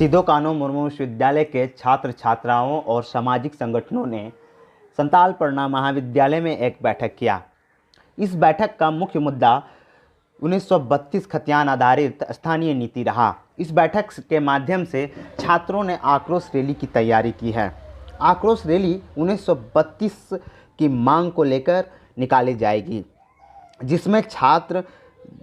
सिदो कान्हू मुर्मू विश्वविद्यालय के छात्र छात्राओं और सामाजिक संगठनों ने संताल पढ़ना महाविद्यालय में एक बैठक किया। इस बैठक का मुख्य मुद्दा 1932 खतियान आधारित स्थानीय नीति रहा। इस बैठक के माध्यम से छात्रों ने आक्रोश रैली की तैयारी की है। आक्रोश रैली 1932 की मांग को लेकर निकाली जाएगी, जिसमें छात्र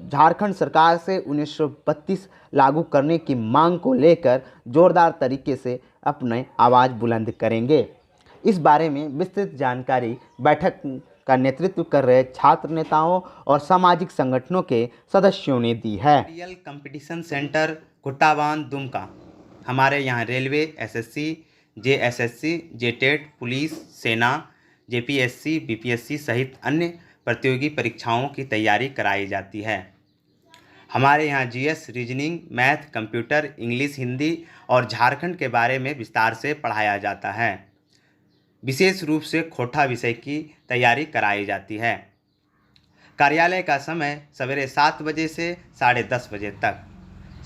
झारखंड सरकार से 1932 लागू करने की मांग को लेकर जोरदार तरीके से अपने आवाज़ बुलंद करेंगे। इस बारे में विस्तृत जानकारी बैठक का नेतृत्व कर रहे छात्र नेताओं और सामाजिक संगठनों के सदस्यों ने दी है। Real competition centre Kuttabandh Dumka. हमारे यहाँ railway, SSC, JSSC, JTET, police, सेना, जेपीएससी, बीपीएससी सहित अन्य प्रतियोगी परीक्षाओं की तैयारी कराई जाती है। हमारे यहाँ GS, reasoning, math, computer, English, Hindi और झारखंड के बारे में विस्तार से पढ़ाया जाता है। विशेष रूप से खोटा विषय की तैयारी कराई जाती है। कार्यालय का समय सवेरे 7 बजे से 10:30 बजे तक।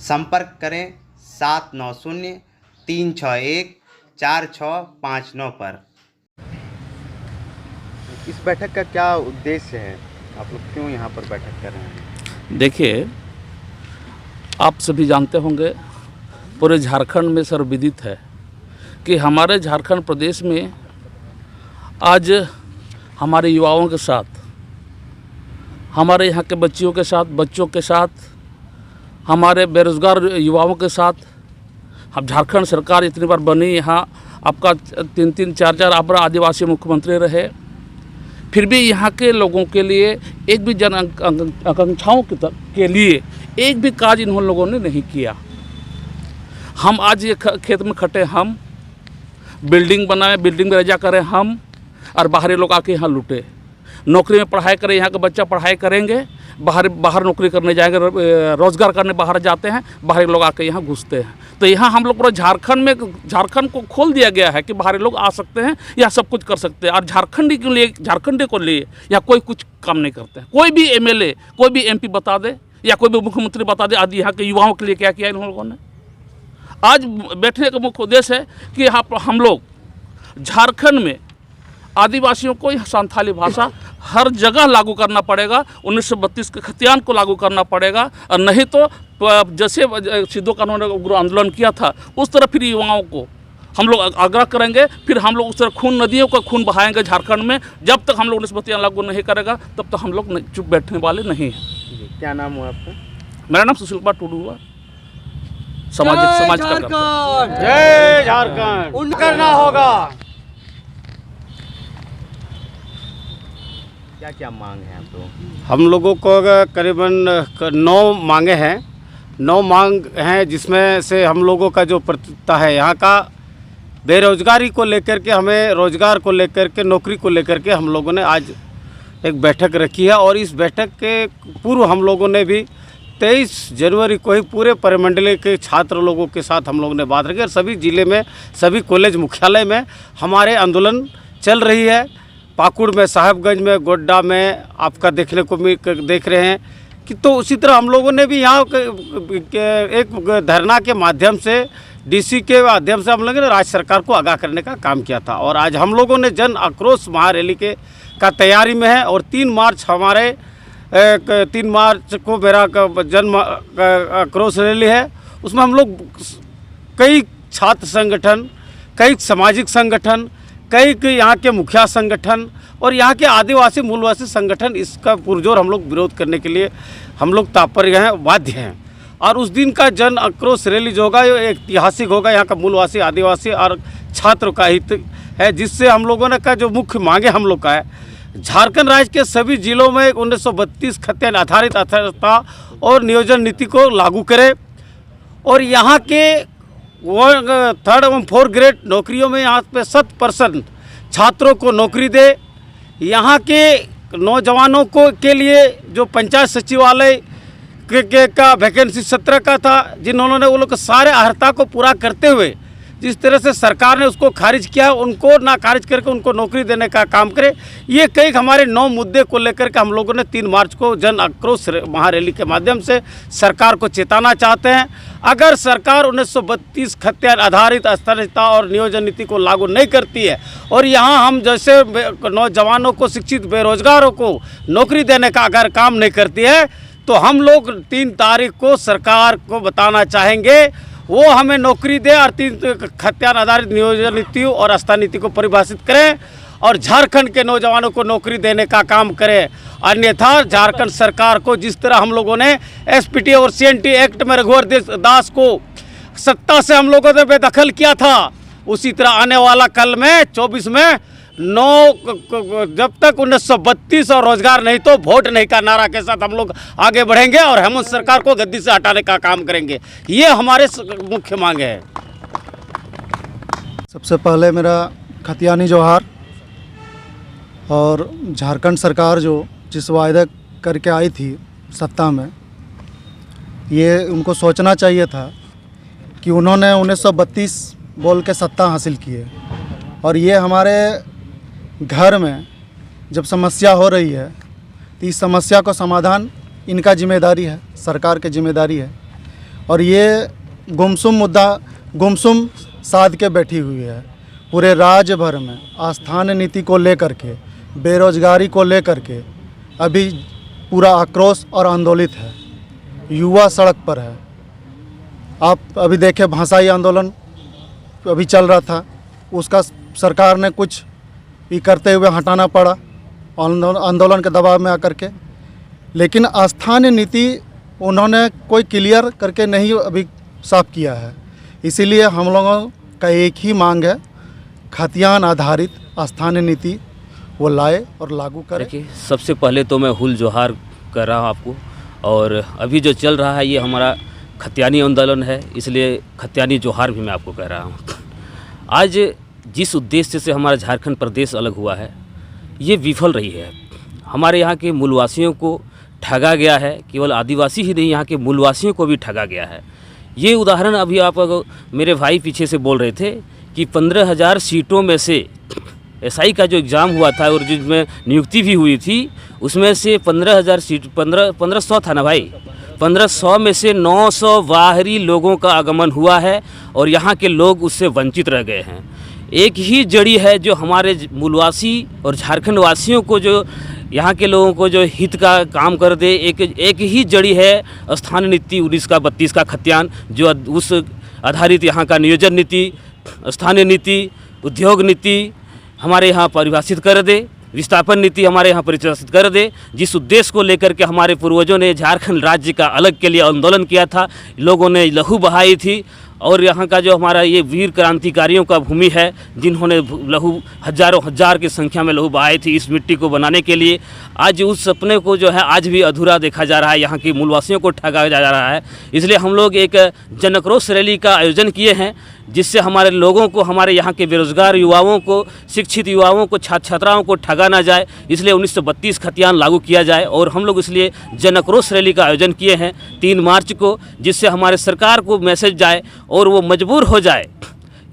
संपर्क करें 7903614659 पर। इस बैठक का क्या उद्देश्य है? आप लोग क्यों यहाँ पर बैठक कर रहे हैं? देखिए, आप सभी जानते होंगे, पूरे झारखंड में सर्वविदित है कि हमारे झारखंड प्रदेश में आज हमारे युवाओं के साथ, हमारे यहाँ के बच्चों के साथ, हमारे बेरोज़गार युवाओं के साथ, हम झारखंड सरकार इतनी बार बनी, यहाँ आपका 3-3, 4-4 आप आदिवासी मुख्यमंत्री रहे, फिर भी यहाँ के लोगों के लिए एक भी जन आकांक्षाओं के लिए एक भी काज इन लोगों ने नहीं किया। हम आज ये खेत में खटे, हम बिल्डिंग बनाए, बिल्डिंग में रजा करें हम, और बाहरी लोग आके यहाँ लूटे। नौकरी में पढ़ाई करें, यहाँ के बच्चा पढ़ाई करेंगे, बाहर नौकरी करने जाएंगे, रोज़गार करने बाहर जाते हैं, बाहरी लोग आके यहाँ घुसते हैं। तो यहाँ हम लोग पूरा झारखंड को खोल दिया गया है कि बाहरी लोग आ सकते हैं या सब कुछ कर सकते हैं, और झारखंडी को लिए या कोई कुछ काम नहीं करते हैं। कोई भी एमएलए, कोई भी एमपी बता दे या कोई भी मुख्यमंत्री बता दे आज यहाँ के युवाओं के लिए क्या किया इन लोगों ने। आज बैठने का मुख्य उद्देश्य है कि हम लोग झारखंड में आदिवासियों को संथाली भाषा हर जगह लागू करना पड़ेगा। 1932 के खतियान को लागू करना पड़ेगा, और नहीं तो जैसे सिदो कान्हू ने उग्र आंदोलन किया था उस तरह फिर युवाओं को हम लोग आग्रह करेंगे। फिर हम लोग उस तरह नदियों का खून बहाएंगे झारखंड में। जब तक हम लोग 1932 लागू नहीं करेगा तब तक हम लोग चुप बैठने वाले नहीं हैं। क्या नाम हुआ आपका? मेरा नाम सुशील कुमार टुडू हुआ, समाज का। जय झारखंड। उन करना होगा। क्या क्या मांग है आप लोगों की? हम लोगों को करीबन 9 मांगे हैं। 9 मांग हैं, जिसमें से हम लोगों का जो प्रतियोगिता है यहाँ का बेरोजगारी को लेकर के, हमें रोजगार को लेकर के, नौकरी को लेकर के हम लोगों ने आज एक बैठक रखी है। और इस बैठक के पूर्व हम लोगों ने भी 23 जनवरी को ही पूरे परिमंडल के छात्र लोगों के साथ हम लोगों ने बात रखी, और सभी ज़िले में, सभी कॉलेज मुख्यालय में हमारे आंदोलन चल रही है। पाकुड़ में, साहेबगंज में, गोड्डा में आपका देखने को देख रहे हैं कि तो उसी तरह हम लोगों ने भी यहाँ एक धरना के माध्यम से, डीसी के माध्यम से हम लोगों ने राज्य सरकार को आगाह करने का काम किया था। और आज हम लोगों ने जन आक्रोश महारैली का तैयारी में है। और 3 मार्च को मेरा जन आक्रोश रैली है। उसमें हम लोग कई छात्र संगठन, कई सामाजिक संगठन, कई यहाँ के मुखिया संगठन और यहाँ के आदिवासी मूलवासी संगठन, इसका पुरजोर हम लोग विरोध करने के लिए हम लोग तात्पर्य हैं, बाध्य हैं। और उस दिन का जन आक्रोश रैली जो होगा ये ऐतिहासिक होगा। यहाँ का मूलवासी, आदिवासी और छात्र का हित है, जिससे हम लोगों ने का जो मुख्य मांगे हम लोग का है, झारखंड राज्य के सभी जिलों में 1932 खतियान आधारित अर्थव्यवस्था और नियोजन नीति को लागू करे, और यहाँ के 3rd एवं 4th ग्रेड नौकरियों में यहाँ पे 100% छात्रों को नौकरी दे। यहाँ के नौजवानों के लिए जो पंचायत सचिवालय का वैकेंसी 17 का था, जिन्होंने वो लोग सारे अर्हता को पूरा करते हुए जिस तरह से सरकार ने उसको खारिज किया है, उनको ना खारिज करके उनको नौकरी देने का काम करे। ये कई हमारे 9 मुद्दे को लेकर के हम लोगों ने 3 मार्च को जन आक्रोश महारैली के माध्यम से सरकार को चेताना चाहते हैं। अगर सरकार 1932 खतियान आधारित स्थानीयता और नियोजन नीति को लागू नहीं करती है और यहाँ हम जैसे नौजवानों को, शिक्षित बेरोजगारों को नौकरी देने का अगर काम नहीं करती है, तो हम लोग 3 तारीख को सरकार को बताना चाहेंगे वो हमें नौकरी दे और 3 खतियान आधारित नियोजन नीति और आस्था नीति को परिभाषित करें और झारखंड के नौजवानों को नौकरी देने का काम करें। अन्यथा झारखंड सरकार को जिस तरह हम लोगों ने एसपीटी और सीएनटी एक्ट में रघुवर दास को सत्ता से हम लोगों ने बेदखल किया था, उसी तरह आने वाला कल में 24 में जब तक 1932 और रोजगार नहीं तो वोट नहीं का नारा के साथ हम लोग आगे बढ़ेंगे और हेमंत सरकार को गद्दी से हटाने का काम करेंगे। ये हमारे मुख्य मांगे है। सबसे पहले मेरा खतियानी जोहार। और झारखंड सरकार जो जिस वायदा करके आई थी सत्ता में, ये उनको सोचना चाहिए था कि उन्होंने 1932 बोल के सत्ता हासिल की है और ये हमारे घर में जब समस्या हो रही है तो इस समस्या को समाधान इनका जिम्मेदारी है, सरकार की जिम्मेदारी है। और ये गुमसुम मुद्दा गुमसुम साध के बैठी हुई है पूरे राज्य भर में। आस्थान नीति को लेकर के, बेरोजगारी को लेकर के अभी पूरा आक्रोश और आंदोलित है, युवा सड़क पर है। आप अभी देखें भाषाई आंदोलन अभी चल रहा था, उसका सरकार ने कुछ ये करते हुए हटाना पड़ा आंदोलन के दबाव में आकर के। लेकिन स्थानीय नीति उन्होंने कोई क्लियर करके नहीं अभी साफ किया है। इसीलिए हम लोगों का एक ही मांग है, खतियान आधारित स्थानीय नीति वो लाए और लागू करें। देखिए, सबसे पहले तो मैं हुल जोहार कर रहा हूँ आपको। और अभी जो चल रहा है ये हमारा खतियानी आंदोलन है, इसलिए खतियानी जोहार भी मैं आपको कह रहा हूँ। आज जिस उद्देश्य से हमारा झारखंड प्रदेश अलग हुआ है ये विफल रही है। हमारे यहाँ के मूलवासियों को ठगा गया है, केवल आदिवासी ही नहीं यहाँ के मूलवासियों को भी ठगा गया है। ये उदाहरण अभी आप मेरे भाई पीछे से बोल रहे थे कि 15,000 सीटों में से एसआई का जो एग्ज़ाम हुआ था और जिसमें नियुक्ति भी हुई थी उसमें से 15,000 सीट 1500 था ना भाई, 1500 में से 900 बाहरी लोगों का आगमन हुआ है और यहाँ के लोग उससे वंचित रह गए हैं। एक ही जड़ी है जो हमारे मूलवासी और झारखंड वासियों को, जो यहाँ के लोगों को जो हित का काम कर दे, एक ही जड़ी है स्थानीय नीति 19 का 32 का खतियान, जो उस आधारित यहाँ का नियोजन नीति, स्थानीय नीति, उद्योग नीति हमारे यहाँ परिभाषित कर दे, विस्थापन नीति हमारे यहाँ परिभाषित कर दे। जिस उद्देश्य को लेकर के हमारे पूर्वजों ने झारखंड राज्य का अलग के लिए आंदोलन किया था, लोगों ने लहू बहाई थी और यहाँ का जो हमारा ये वीर क्रांतिकारियों का भूमि है, जिन्होंने लहू हजारों हजार की संख्या में लहू बहाई थी इस मिट्टी को बनाने के लिए, आज उस सपने को जो है आज भी अधूरा देखा जा रहा है, यहाँ के मूलवासियों को ठगा जा रहा है। इसलिए हम लोग एक जनक्रोश रैली का आयोजन किए हैं जिससे हमारे लोगों को, हमारे यहाँ के बेरोजगार युवाओं को, शिक्षित युवाओं को, छात्र छात्राओं को ठगा ना जाए, इसलिए 1932 खतियान लागू किया जाए। और हम लोग इसलिए जनक्रोश रैली का आयोजन किए हैं 3 मार्च को, जिससे हमारे सरकार को मैसेज जाए और वो मजबूर हो जाए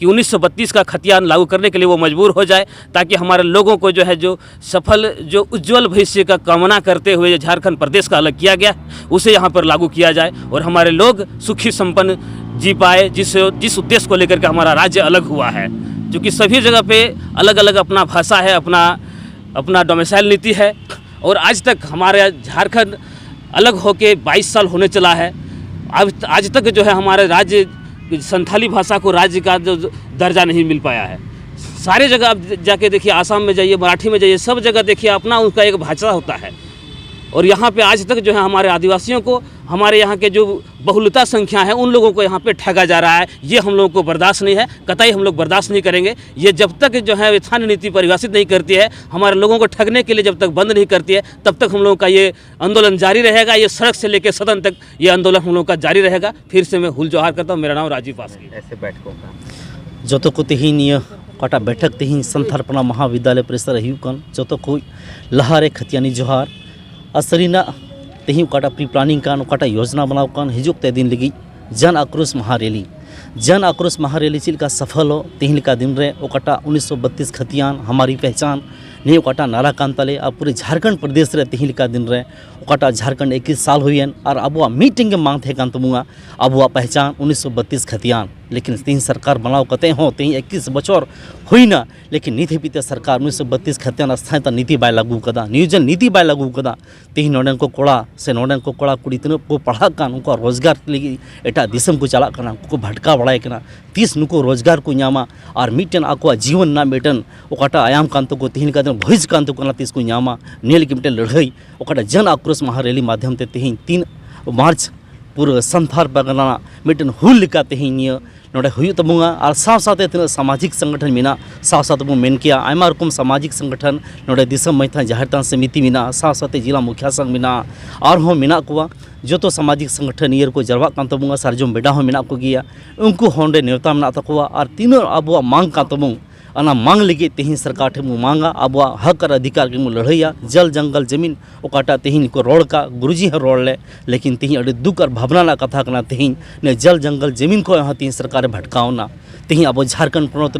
कि 1932 का खतियान लागू करने के लिए वो मजबूर हो जाए, ताकि हमारे लोगों को जो है जो सफल, जो उज्जवल भविष्य का कामना करते हुए झारखंड प्रदेश का अलग किया गया उसे यहाँ पर लागू किया जाए और हमारे लोग सुखी संपन्न जी पाए, जिस उद्देश्य को लेकर के हमारा राज्य अलग हुआ है। क्योंकि सभी जगह पे अलग अलग अपना भाषा है, अपना डोमिसाइल नीति है और आज तक हमारे झारखंड अलग होके 22 साल होने चला है। आज तक जो है हमारे राज्य संथाली भाषा को राज्य का जो दर्जा नहीं मिल पाया है। सारे जगह आप जाके देखिए, आसाम में जाइए, मराठी में जाइए, सब जगह देखिए अपना उनका एक भाषा होता है। और यहाँ पे आज तक जो है हमारे आदिवासियों को, हमारे यहाँ के जो बहुलता संख्या है उन लोगों को यहाँ पे ठगा जा रहा है। ये हम लोगों को बर्दाश्त नहीं है, कतई हम लोग बर्दाश्त नहीं करेंगे। ये जब तक जो है स्थानीय नीति परिभाषित नहीं करती है, हमारे लोगों को ठगने के लिए जब तक बंद नहीं करती है, तब तक हम लोगों का ये आंदोलन जारी रहेगा। ये सड़क से लेकर सदन तक ये आंदोलन हम लोगों का जारी रहेगा। फिर से मैं हुल जोहार करता हूँ। मेरा नाम राजीव पासकी। ऐसे बैठकों का जो को तेहिन कटा बैठक तेहिन संथालपना महाविद्यालय परिसर हुकन जो को लहारे खतियानी जोहार असरीना तेहिन कटा प्री प्लानिंग कान कटा योजना बनाव कान हिजुक ते दिन लगी जन आक्रोश महारैली जन आक्रोश महारैली चिलका सफल हो तेहन का दिन रे ओकाटा 1932 खतियान हमारी पहचान नहीं ओकाटा नारा कान ताले और पूरे झारखंड प्रदेश रे तेहन का दिन रे ओकाटा झारखंड 21 साल हुईन और अब मीटिंग के मांग थे कान तमुआ अब पहचान 1932 खतियान लेकिन तीन सरकार बनाओ कते हो तीन 21 बचर हुईना लेकिन नीति पीते सरकार 1932 खतियान स्थायित नीति बाय लागू कदा नियोजन नीति बाय लागू कदा तीन नोडन को कोड़ा से नोडन को कोड़ा कुड़ी तीन को पढ़ा कान उनको रोजगार लगी एटा दिसम को चला करना को भटका बड़ाए करना 30 नुको रोजगार को नामा और मिटन आको जीवन ना मिटन ओकाटा आयाम कांतो को तीन का दिन भइज कांतो को 30 को नामा नेल की मिटन लड़ाई ओकाटा जन आक्रोश महारैली माध्यम ते तीन 3 मार्च पूरे संथाल परगना मिटन हुल लिका तेहिनिया नोडे हुई तबुंगा और साथ साथ तीन सामाजिक संगठन मिना साथ साथ बो मेन किया आयमा रकम सामाजिक संगठन नोडे दिसम मैथा जाहिरतान समिति मिना साथ साथ जिला मुखिया संघ मिना और हो मिना कुआ जो तो सामाजिक संगठन ईयर को जरवा कान तबुंगा सारजम बेडा हो मिना को गिया उनको होंडे नेवता मिना तकुआ और तीनों अब मांग कान तबुंग अना मांग लगे तेहिन सरकार ठे मु मांगा अब हक और अधिकार के मु लड़ैया जल जंगल जमीन ओकाटा तेहिन को रोड का गुरुजी है रोड ले लेकिन तेहिन अड़ी दुख और भावना ना कथा कना तेहिन ने जल जंगल जमीन को यहाँ तीन सरकार भटकावना तेहिन अब झारखंड प्रनोत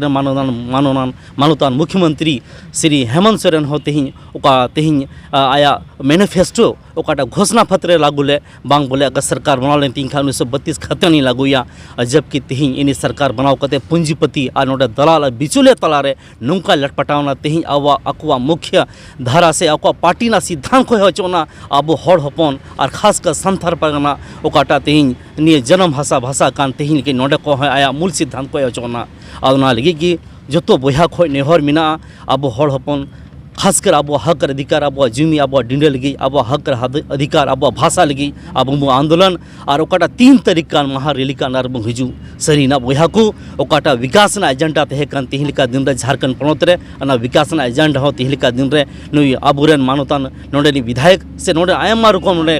मानोतान मुख्यमंत्री श्री हेमंत सोरेन हो तेहिन ओका तेहिन आया मैनिफेस्टो ओकाटा घोषणा पत्र लागूले बांग बोले अगर सरकार बनाव लेन तीन 1932 खत्या नहीं लागूया जबकि तेहिन इनी सरकार बनाव कते पूंजीपति और नोडे दलाल बिचुले तलारे नौका लटपटावना तेहिन अवा अकुआ मुख्य धारा से अकुआ पार्टी ना सिद्धांत को होचोना अब हड़ हपन और खासकर संथाल परगना ओकाटा तेहिन निये जन्म भाषा कान तेहिन के नोडे को आया मूल सिद्धांत को होचोना और लगे कि जो तो बोया खो नेहर मिना अब हड़ हपन खासकर अब हक अधिकार अब जुमी अब डिंडे लगी अब हक अधिकार अब भाषा लगी अब आंदोलन और ओकाटा 3 तारीख का महारैली का नार हिजू सरी ना बोया को ओकाटा विकास ना एजेंडा तहे कान तिहिलिका दिन रे झारखंड पनोत रे ना विकास ना एजेंडा हो तिहिलिका दिन रे नुई अबुरेन मानोतान नोडे विधायक से नोडे आयमा रकम नोडे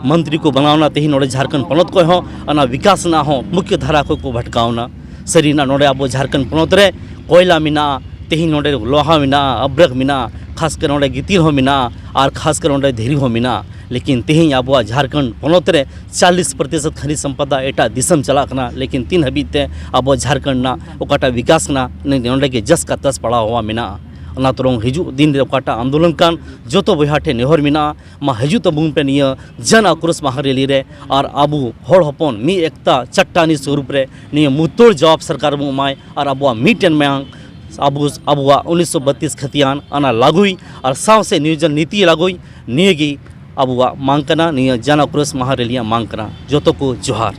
मंत्री को बनावना तेहि नोडे झारखंड पनोत को हो ना विकास ना हो मुख्य धारा को भटकावना सरी ना नोडे अब झारखंड पनोत रे कोयला मिना तेहिन नोडे लोहा मिना अब्रक मिना खासकर नोडे गितिर हो मिना और खासकर नोडे धीरी हो मिना लेकिन तेहिन अब झारखंड पनोत रे 40% खनिज संपदा एटा दिसम चला कना लेकिन 3 हबीते अब झारखंड ना ओकाटा विकास ना नोडे के जस का तस पड़ा हुआ मिना ना तरंग हिजू दिन रे ओकाटा आंदोलन कान जो तो बहाटे नेहर मिना मा हिजू तबुंग पे निया जन आक्रोश महारैली रे और आबू हड़ हपन मी एकता चट्टानी स्वरूप रे निया मुतोड़ जवाब सरकार मु माय और अब मीटन में अब 1932 खतियान अना लागुई और साव से नियोजन नीति लागुई नियगी अब मांग करना निय जन आक्रोश महारैलियाँ मांग करना जो तो को जोहार।